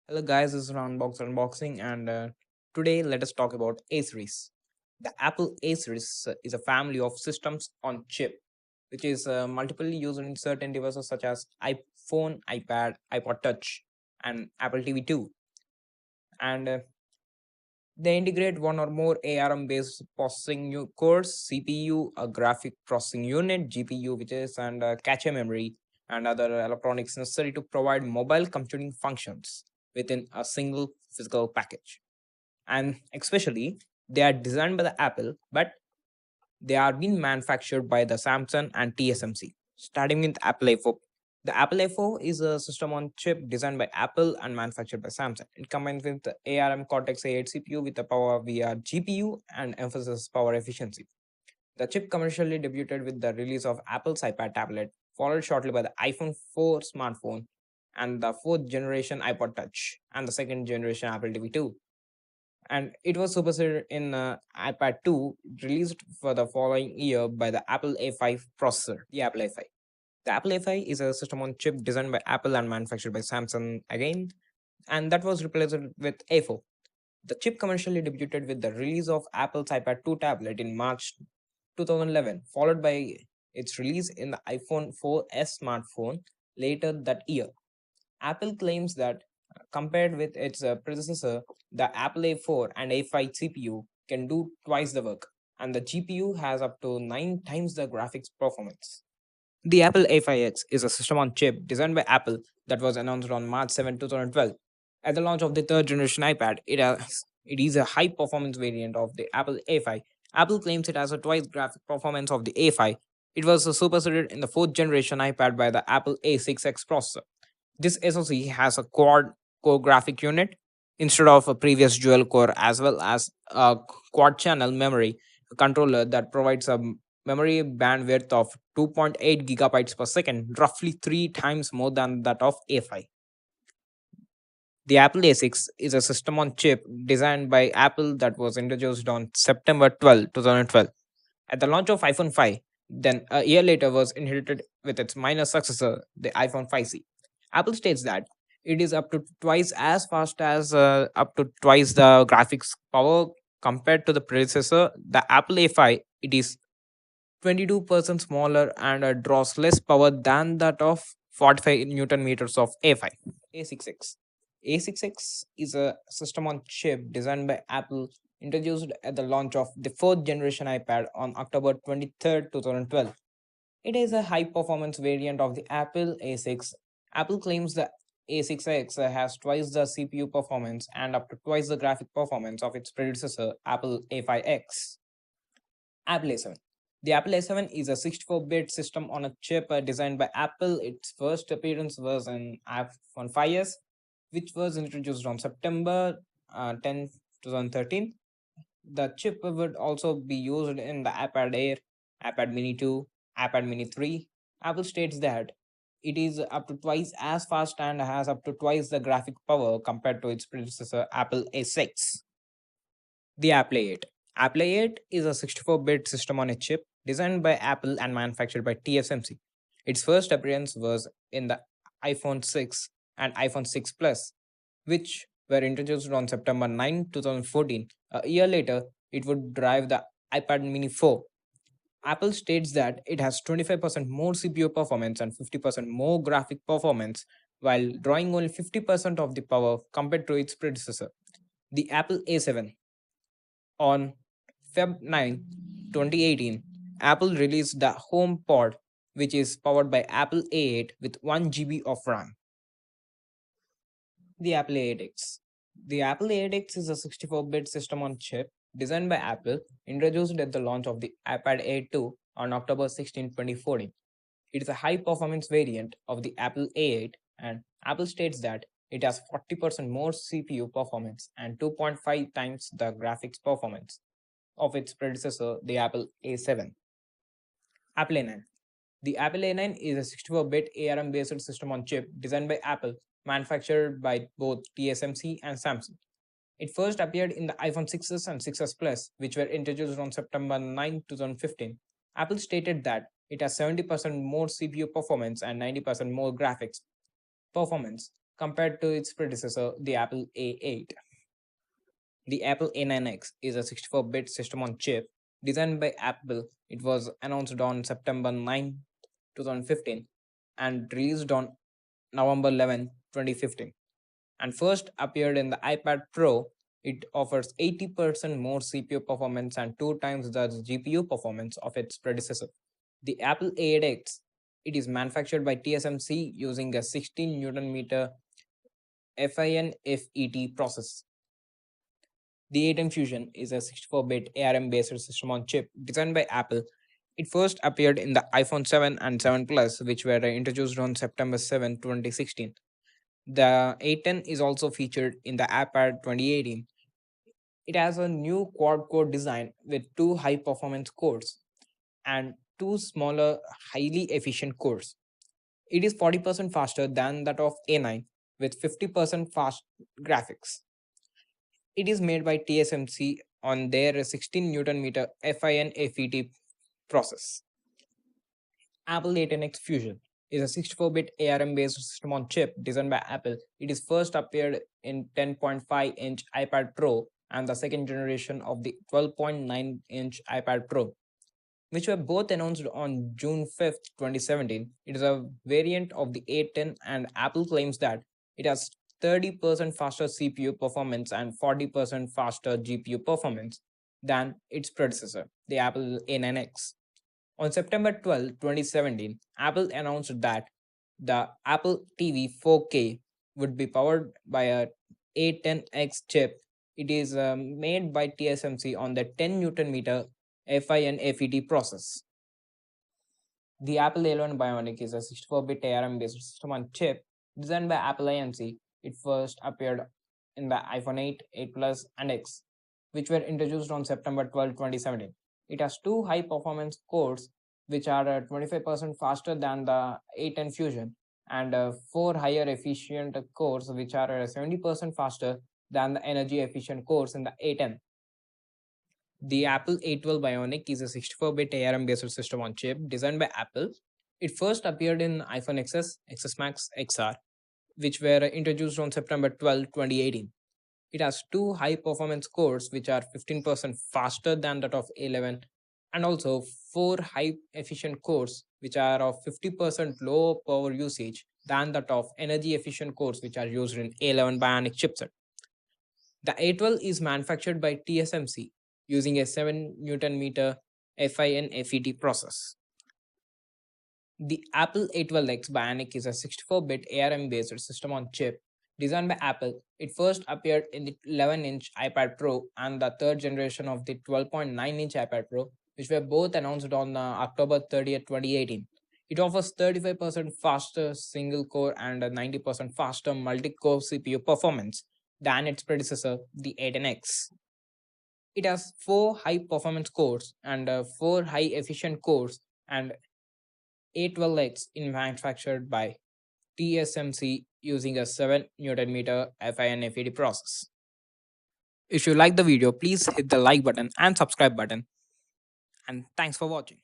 Hello guys, this is Roundbox Unboxing and today let us talk about A series. The Apple A series is a family of systems on chip which is multiply used in certain devices such as iPhone, iPad, iPod Touch and Apple TV 2 and they integrate one or more ARM based processing cores, CPU, a graphic processing unit, GPU which is and cache memory and other electronics necessary to provide mobile computing functions within a single physical package. And especially they are designed by the Apple, but they are being manufactured by the Samsung and TSMC. Starting with Apple A4. The Apple A4 is a system on chip designed by Apple and manufactured by Samsung. It combines with the ARM Cortex A8 CPU with the power via GPU and emphasizes power efficiency. The chip commercially debuted with the release of Apple's iPad tablet, followed shortly by the iPhone 4 smartphone and the fourth generation iPod Touch and the second generation Apple TV 2, and it was superseded in iPad 2 released for the following year by the Apple A5 processor, the Apple A5. The Apple A5 is a system on chip designed by Apple and manufactured by Samsung again, and that was replaced with A4. The chip commercially debuted with the release of Apple's iPad 2 tablet in March 2011, followed by its release in the iPhone 4S smartphone later that year. Apple claims that compared with its predecessor, the Apple A4 and A5 CPU can do twice the work, and the GPU has up to 9 times the graphics performance. The Apple A5X is a system on chip designed by Apple that was announced on March 7, 2012. At the launch of the third generation iPad, it is a high performance variant of the Apple A5. Apple claims it has a twice graphic performance of the A5. It was superseded in the fourth generation iPad by the Apple A6X processor. This SoC has a quad core graphic unit instead of a previous dual core, as well as a quad channel memory controller that provides a memory bandwidth of 2.8 gigabytes per second, roughly 3 times more than that of A5. The Apple A6 is a system on chip designed by Apple that was introduced on September 12, 2012. At the launch of iPhone 5, then a year later was inherited with its minor successor, the iPhone 5C. Apple states that it is up to twice as fast as up to twice the graphics power compared to the predecessor, the Apple A5. It is 22% smaller and draws less power than that of 45 Newton meters of A5. A6X. A6X is a system on chip designed by Apple, introduced at the launch of the fourth generation iPad on October 23rd, 2012. It is a high performance variant of the Apple A6. Apple claims the A6X has twice the CPU performance and up to twice the graphic performance of its predecessor, Apple A5X. Apple A7. The Apple A7 is a 64-bit system on a chip designed by Apple. Its first appearance was in iPhone 5s, which was introduced on September 10, 2013. The chip would also be used in the iPad Air, iPad Mini 2, iPad Mini 3. Apple states that it is up to twice as fast and has up to twice the graphic power compared to its predecessor, Apple A6. The Apple A8. Apple A8 is a 64-bit system on a chip designed by Apple and manufactured by TSMC. Its first appearance was in the iPhone 6 and iPhone 6 Plus, which were introduced on September 9, 2014. A year later, it would drive the iPad Mini 4. Apple states that it has 25% more CPU performance and 50% more graphic performance while drawing only 50% of the power compared to its predecessor, the Apple A7. On Feb 9, 2018, Apple released the HomePod, which is powered by Apple A8 with 1 GB of RAM. The Apple A8X. The Apple A8X is a 64-bit system on chip designed by Apple, introduced at the launch of the iPad Air 2 on October 16, 2014. It is a high performance variant of the Apple A8, and Apple states that it has 40% more CPU performance and 2.5 times the graphics performance of its predecessor, the Apple A7. Apple A9. The Apple A9 is a 64-bit ARM-based system on chip designed by Apple, manufactured by both TSMC and Samsung. It first appeared in the iPhone 6s and 6s Plus, which were introduced on September 9, 2015. Apple stated that it has 70% more CPU performance and 90% more graphics performance compared to its predecessor, the Apple A8. The Apple A9X is a 64-bit system on chip designed by Apple. It was announced on September 9, 2015 and released on November 11, 2015 and first appeared in the iPad Pro. It offers 80% more CPU performance and 2 times the GPU performance of its predecessor. The Apple A8X, it is manufactured by TSMC using a 16 Newton meter FinFET process. The A10 Fusion is a 64-bit ARM-based system on chip designed by Apple. It first appeared in the iPhone 7 and 7 Plus, which were introduced on September 7, 2016. The A10 is also featured in the iPad 2018. It has a new quad-core design with 2 high-performance cores and 2 smaller, highly efficient cores. It is 40% faster than that of A9 with 50% fast graphics. It is made by TSMC on their 16 Newton meter FinFET process. Apple A10X Fusion is a 64-bit ARM-based system on chip designed by Apple. It is first appeared in 10.5-inch iPad Pro and the second generation of the 12.9-inch iPad Pro, which were both announced on June 5, 2017. It is a variant of the A10 and Apple claims that it has 30% faster CPU performance and 40% faster GPU performance than its predecessor, the Apple A9X. On September 12, 2017, Apple announced that the Apple TV 4K would be powered by a A10X chip. It is made by TSMC on the 10 Newton meter FinFET process. The Apple A11 Bionic is a 64-bit ARM-based system on chip designed by Apple Inc. It first appeared in the iPhone 8, 8 Plus, and X, which were introduced on September 12, 2017. It has 2 high-performance cores, which are 25% faster than the A10 Fusion, and 4 higher efficient cores, which are 70% faster than the energy-efficient cores in the A10. The Apple A12 Bionic is a 64-bit ARM-based system on chip designed by Apple. It first appeared in iPhone XS, XS Max, XR, which were introduced on September 12, 2018. It has 2 high-performance cores, which are 15% faster than that of A11, and also 4 high-efficient cores, which are of 50% lower power usage than that of energy-efficient cores, which are used in A11 Bionic chipset. The A12 is manufactured by TSMC using a 7 Newton meter FinFET process. The Apple A12X Bionic is a 64-bit ARM-based system on chip designed by Apple. It first appeared in the 11-inch iPad Pro and the third generation of the 12.9-inch iPad Pro, which were both announced on October 30, 2018. It offers 35% faster single-core and 90% faster multi-core CPU performance than its predecessor, the A10X. It has 4 high-performance cores and 4 high-efficient cores, and A12X is manufactured by TSMC using a 7 Newton meter FinFET process. If you like the video, please hit the like button and subscribe button. And thanks for watching.